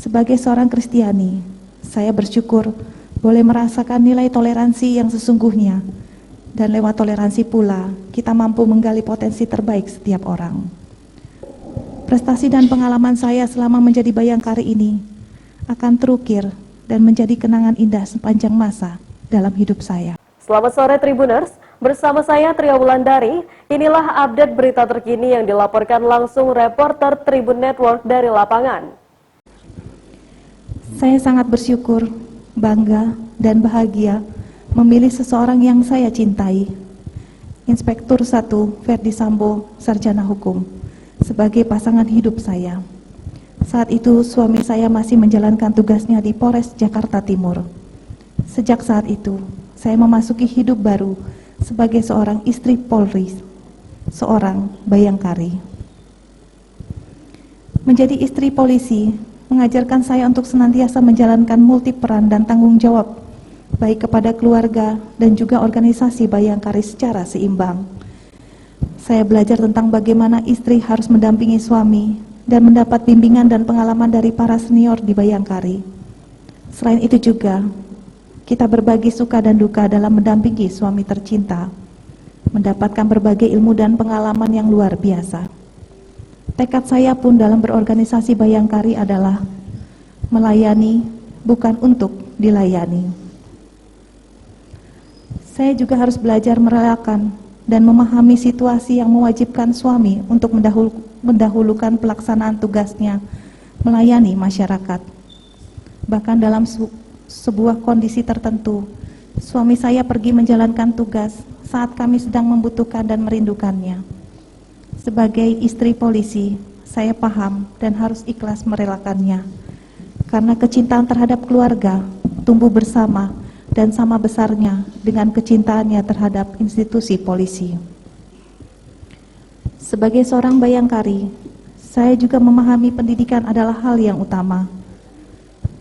Sebagai seorang Kristiani, saya bersyukur boleh merasakan nilai toleransi yang sesungguhnya, dan lewat toleransi pula kita mampu menggali potensi terbaik setiap orang. Prestasi dan pengalaman saya selama menjadi bayangkari ini akan terukir dan menjadi kenangan indah sepanjang masa dalam hidup saya. Selamat sore Tribuners, bersama saya Tria Wulandari. Inilah update berita terkini yang dilaporkan langsung reporter Tribun Network dari lapangan. Saya sangat bersyukur, bangga, dan bahagia memilih seseorang yang saya cintai, Inspektur 1 Ferdi Sambo, Sarjana Hukum, sebagai pasangan hidup saya. Saat itu suami saya masih menjalankan tugasnya di Polres Jakarta Timur. Sejak saat itu, saya memasuki hidup baru sebagai seorang istri Polri, seorang bayangkari. Menjadi istri polisi mengajarkan saya untuk senantiasa menjalankan multi peran dan tanggung jawab, baik kepada keluarga dan juga organisasi bayangkari secara seimbang. Saya belajar tentang bagaimana istri harus mendampingi suami dan mendapat bimbingan dan pengalaman dari para senior di bayangkari. Selain itu juga, kita berbagi suka dan duka dalam mendampingi suami tercinta, mendapatkan berbagai ilmu dan pengalaman yang luar biasa. Tekad saya pun dalam berorganisasi bayangkari adalah melayani, bukan untuk dilayani. Saya juga harus belajar merelakan dan memahami situasi yang mewajibkan suami untuk mendahulukan pelaksanaan tugasnya melayani masyarakat. Bahkan dalam sebuah kondisi tertentu, suami saya pergi menjalankan tugas saat kami sedang membutuhkan dan merindukannya. Sebagai istri polisi, saya paham dan harus ikhlas merelakannya, karena kecintaan terhadap keluarga tumbuh bersama dan sama besarnya dengan kecintaannya terhadap institusi polisi. Sebagai seorang bayangkari, saya juga memahami pendidikan adalah hal yang utama.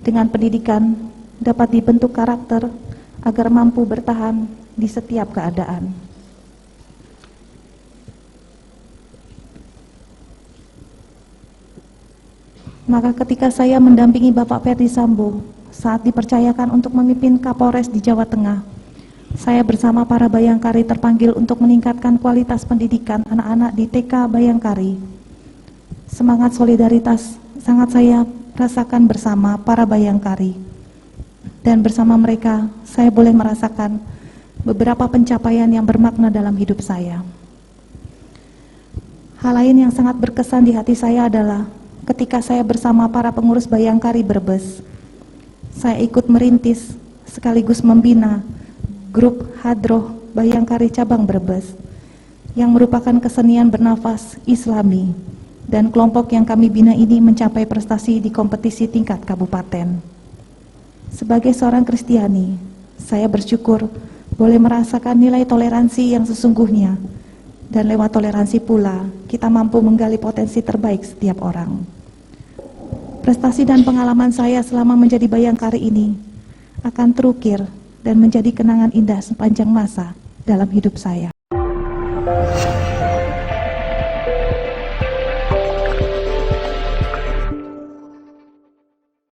Dengan pendidikan dapat dibentuk karakter agar mampu bertahan di setiap keadaan. Maka ketika saya mendampingi Bapak Ferdi Sambo saat dipercayakan untuk memimpin Kapolres di Jawa Tengah, saya bersama para bayangkari terpanggil untuk meningkatkan kualitas pendidikan anak-anak di TK Bayangkari. Semangat solidaritas sangat saya rasakan bersama para bayangkari, dan bersama mereka saya boleh merasakan beberapa pencapaian yang bermakna dalam hidup saya. Hal lain yang sangat berkesan di hati saya adalah ketika saya bersama para pengurus bayangkari Brebes, saya ikut merintis sekaligus membina grup Hadroh Bayangkari Cabang Brebes yang merupakan kesenian bernafas Islami, dan kelompok yang kami bina ini mencapai prestasi di kompetisi tingkat kabupaten. Sebagai seorang Kristiani, saya bersyukur boleh merasakan nilai toleransi yang sesungguhnya, dan lewat toleransi pula kita mampu menggali potensi terbaik setiap orang. Prestasi dan pengalaman saya selama menjadi bayangkari ini akan terukir dan menjadi kenangan indah sepanjang masa dalam hidup saya.